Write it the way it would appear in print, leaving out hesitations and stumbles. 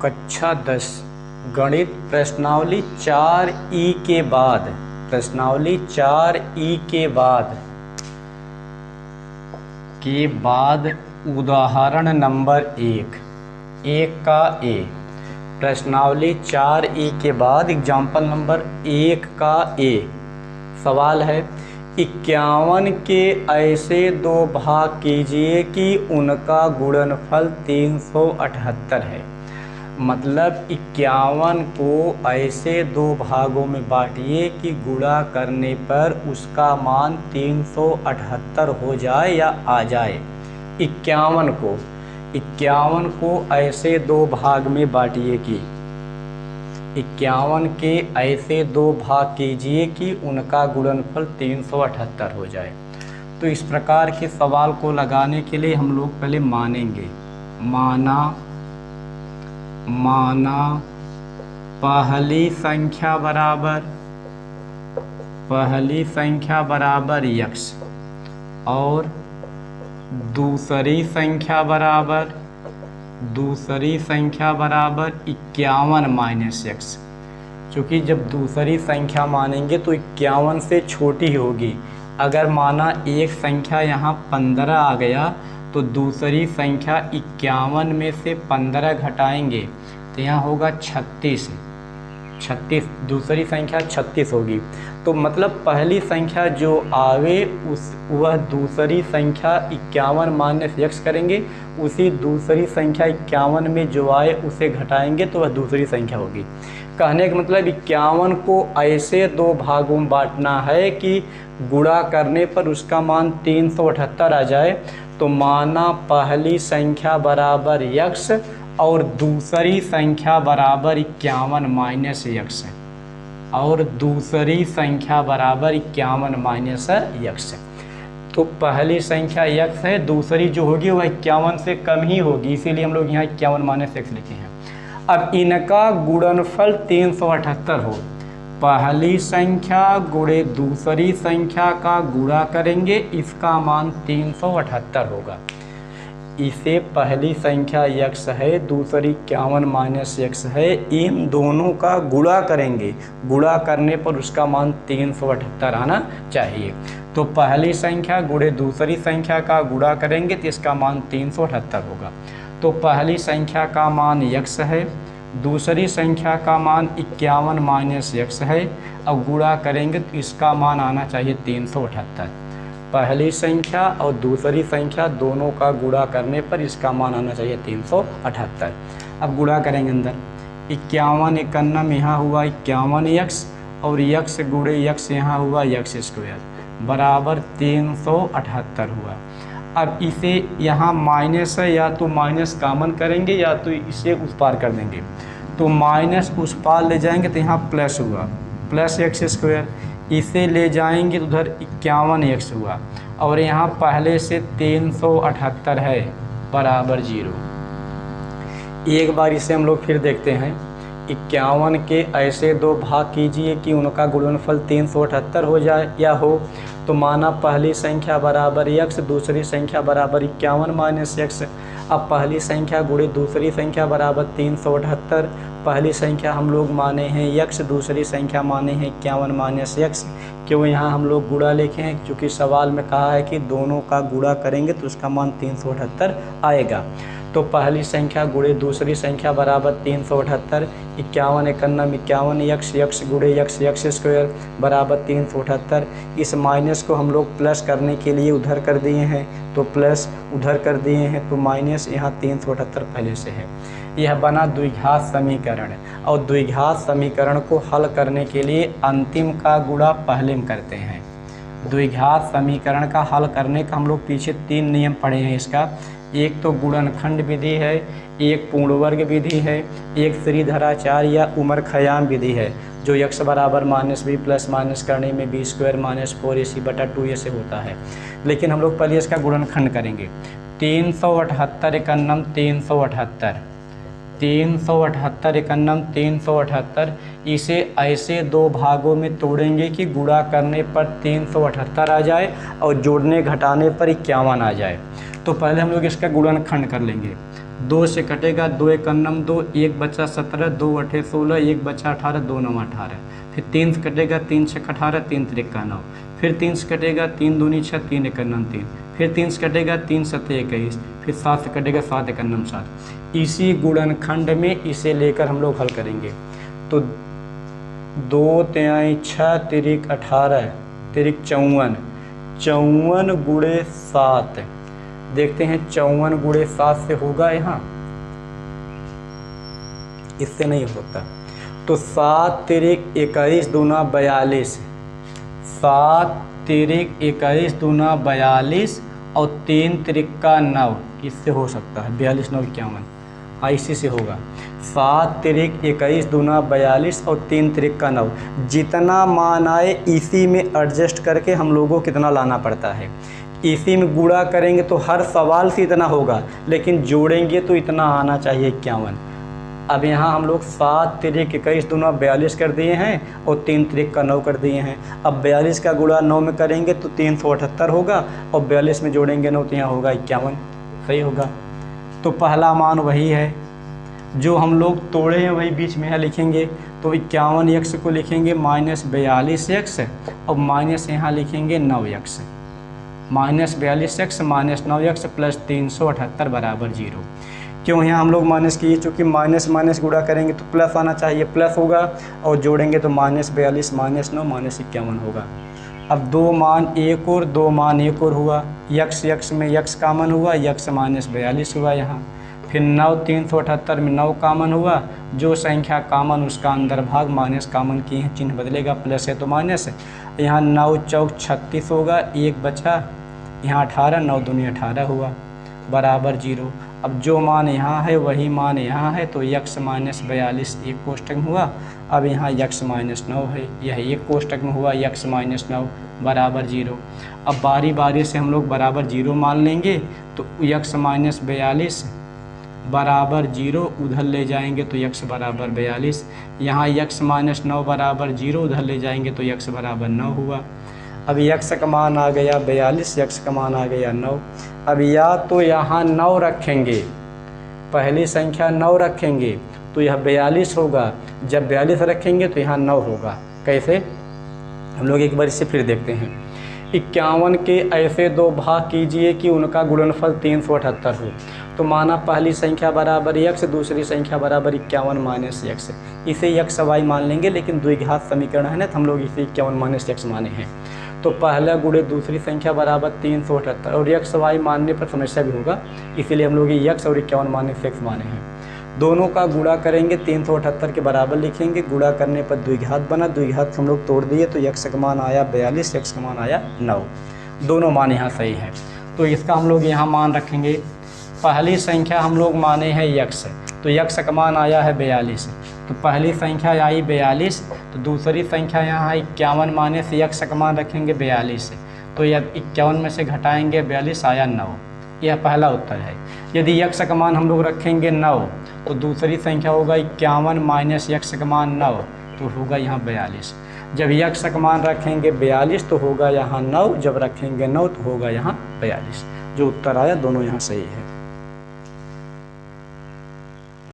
कक्षा 10 गणित प्रश्नावली 4E के बाद उदाहरण नंबर 1 का ए। प्रश्नावली 4E के बाद एग्जाम्पल नंबर 1 का ए। सवाल है 51 के ऐसे दो भाग कीजिए कि उनका गुणनफल 378 है। मतलब 51 को ऐसे दो भागों में बांटिए कि गुणा करने पर उसका मान 378 हो जाए या आ जाए। 51 को ऐसे दो भाग में बांटिए कि 51 के ऐसे दो भाग कीजिए कि उनका गुणनफल 378 हो जाए। तो इस प्रकार के सवाल को लगाने के लिए हम लोग पहले मानेंगे। माना पहली संख्या बराबर x और दूसरी संख्या बराबर 51 माइनस x। क्योंकि जब दूसरी संख्या मानेंगे तो 51 से छोटी होगी। अगर माना एक संख्या यहाँ 15 आ गया तो दूसरी संख्या 51 में से 15 घटाएंगे तो यहाँ होगा 36। दूसरी संख्या 36 होगी। तो मतलब पहली संख्या जो आवे वह दूसरी संख्या 51 माइनस x करेंगे, उसी दूसरी संख्या 51 में जो आए उसे घटाएंगे तो वह दूसरी संख्या होगी। कहने का मतलब 51 को ऐसे दो भागों में बांटना है कि गुणा करने पर उसका मान 378 आ जाए। तो माना पहली संख्या बराबर x और दूसरी संख्या बराबर 51 माइनस x है, और दूसरी संख्या बराबर 51 माइनस x है। तो पहली संख्या x है, दूसरी जो होगी वह 51 से कम ही होगी, इसीलिए हम लोग यहाँ 51 माइनस x लिखे हैं। अब इनका गुणनफल 378 हो, पहली संख्या गुणे दूसरी संख्या का गुणा करेंगे, इसका मान 378 होगा। इसे पहली संख्या x है, दूसरी 51 माइनस x है, इन दोनों का गुणा करेंगे, गुणा करने पर उसका मान 378 आना चाहिए। तो पहली संख्या गुणे दूसरी संख्या का गुणा करेंगे तो इसका मान 378 होगा। तो पहली संख्या का मान x है, दूसरी संख्या का मान 51 माइनस x है, अब गुणा करेंगे तो इसका मान आना चाहिए 378। पहली संख्या और दूसरी संख्या दोनों का गुणा करने पर इसका मान आना चाहिए 378। अब गुणा करेंगे अंदर 51 51 यहाँ हुआ 51x और x गुणे x यहाँ हुआ x स्क्वायर बराबर 378 हुआ। अब इसे यहाँ माइनस है, या तो माइनस कॉमन करेंगे या तो इसे उस पार कर देंगे। तो माइनस उस पार ले जाएंगे तो यहाँ प्लस हुआ, प्लस x स्क्वायर, इसे ले जाएंगे तो उधर 51x हुआ, और यहाँ पहले से 378 है बराबर 0। एक बार इसे हम लोग फिर देखते हैं। 51 के ऐसे दो भाग कीजिए कि उनका गुणनफल 378 हो जाए या हो। तो माना पहली संख्या बराबर x, दूसरी संख्या बराबर 51 माइनस x। अब पहली संख्या गुणे दूसरी संख्या बराबर 378। पहली संख्या हम लोग माने हैं x, दूसरी संख्या माने हैं 51 माइनस x। क्यों यहाँ हम लोग गुणा लिखे हैं? क्योंकि सवाल में कहा है कि दोनों का गुणा करेंगे तो उसका मान 378 आएगा। तो पहली संख्या गुणे दूसरी संख्या बराबर 378, 51 51 x गुणे x स्क्वायर बराबर 378। इस माइनस को हम लोग प्लस करने के लिए उधर कर दिए हैं, तो प्लस उधर कर दिए हैं, तो माइनस यहाँ 378 पहले से है। यह बना द्विघात समीकरण, और द्विघात समीकरण को हल करने के लिए अंतिम का गुणा पहले में करते हैं। द्विघात समीकरण का हल करने का हम लोग पीछे 3 नियम पढ़े हैं इसका। एक तो गुणनखंड विधि है, एक पूर्ण वर्ग विधि है, एक श्रीधराचार्य या उमर खयाम विधि है, जो x बराबर -b प्लस माइनस करने में b स्क्वायर माइनस 4ac बटा 2a से होता है। लेकिन हम लोग पहले इसका गुणनखंड करेंगे। 378 51 378, इसे ऐसे दो भागों में तोड़ेंगे कि गुणा करने पर 378 आ जाए और जोड़ने घटाने पर 51 आ जाए। तो पहले हम लोग इसका गुणनखंड कर लेंगे। 2 से कटेगा, 2 एक अन्नम 2, 1 बचा 17, 2 अठे 16, 1 बचा 18, 2 9 18। फिर 3 से कटेगा, 3 से 18, 3 त्रिका 9। फिर 3 से कटेगा, 3 दूनी 6, 3 एक अन्नम 3। फिर 3 से कटेगा, 3 सते 21। फिर 7 से कटेगा, 7 एक अन्नम 7। इसी गुणनखंड में इसे लेकर हम लोग हल करेंगे। तो 2 तिहाई 6 तिरिक 18 तिरिक 54, 54 गुणे 7। देखते हैं 54 गुणे 7 से होगा यहाँ, इससे नहीं होता। तो 7 तिरिक 21 दूना 42, 7 तिरिक 21 दूना 42 और 3 त्रिका 9, इससे हो सकता है 42 9 51। हाँ, इसी से होगा। 7 तिरिक 21 दूना 42 और 3 त्रिका 9। जितना मान आए इसी में एडजस्ट करके हम लोगों को कितना लाना पड़ता है। इसी में गुणा करेंगे तो हर सवाल से इतना होगा, लेकिन जोड़ेंगे तो इतना आना चाहिए 51। अब यहाँ हम लोग 7 तिरिक 21 दूना 42 कर दिए हैं और 3 त्रिका 9 कर दिए हैं। अब 42 का गुणा 9 में करेंगे तो 378 होगा और 42 में जोड़ेंगे 9 तो यहाँ होगा 51। सही होगा। तो पहला मान वही है जो हम लोग तोड़े हैं, वही बीच में है लिखेंगे। तो 51x को लिखेंगे -42x और माइनस यहाँ लिखेंगे 9x। -42x - 9x + 378 बराबर 0। क्यों यहाँ हम लोग माइनस किए? चूँकि माइनस माइनस गुणा करेंगे तो प्लस आना चाहिए, प्लस होगा, और जोड़ेंगे तो -42 - 9 -51 होगा। अब 2 मान एक और 2 मान एक और हुआ, x में x कामन हुआ, x -42 हुआ यहाँ। फिर 9 378 में 9 कामन हुआ, जो संख्या कामन उसका अंदर भाग माइनस कामन किए हैं, चिन्ह बदलेगा, प्लस है तो माइनस है। यहाँ 9 चौक 36 होगा, 1 बचा, यहाँ 18, 9 दूनी 18 हुआ बराबर 0। अब जो मान यहाँ है वही मान यहाँ है, तो x -42 एक कोष्टक में हुआ। अब यहाँ x -9 है, यह एक कोष्टक में हुआ, x -9 बराबर 0। अब बारी बारी से हम लोग बराबर 0 मान लेंगे, तो x -42 बराबर 0 उधर ले जाएंगे तो x बराबर 42। यहाँ x -9 बराबर 0 उधर ले जाएंगे तो x बराबर 9 हुआ। अब x का मान आ गया 42, x का मान आ गया 9। अब या तो यहाँ 9 रखेंगे, पहली संख्या 9 रखेंगे तो यह 42 होगा, जब 42 रखेंगे तो यहाँ 9 होगा। कैसे? हम लोग एक बार इसे फिर देखते हैं। 51 के ऐसे 2 भाग कीजिए कि उनका गुणनफल 378 हो। तो माना पहली संख्या बराबर x, दूसरी संख्या बराबर 51 - x। इसे x y मान लेंगे, लेकिन द्विघात समीकरण है ना, तो हम लोग इसे 51 - x माने हैं। तो पहला गुणे दूसरी संख्या बराबर 378, और x y मानने पर समस्या भी होगा, इसीलिए हम लोग ये x और 51 - x माने हैं। दोनों का गुणा करेंगे, 378 के बराबर लिखेंगे, गुणा करने पर द्विघात बना, द्विघात हम लोग तोड़ दिए तो x का मान आया 42, x का मान आया 9। दोनों मान यहाँ सही है। तो इसका हम लोग यहाँ मान रखेंगे। पहली संख्या हम लोग माने हैं x, तो x का मान आया है 42, तो पहली संख्या आई 42, तो दूसरी संख्या यहाँ 51 माने से x का मान रखेंगे 42, तो यह 51 में से घटाएंगे 42 आया 9। यह पहला उत्तर है। यदि x का मान हम लोग रखेंगे 9, तो दूसरी संख्या होगा 51 - x का मान 9, तो होगा यहाँ 42। जब x का मान रखेंगे 42 तो होगा यहाँ 9, जब रखेंगे 9 तो होगा यहाँ 42। जो उत्तर आया दोनों यहाँ सही है।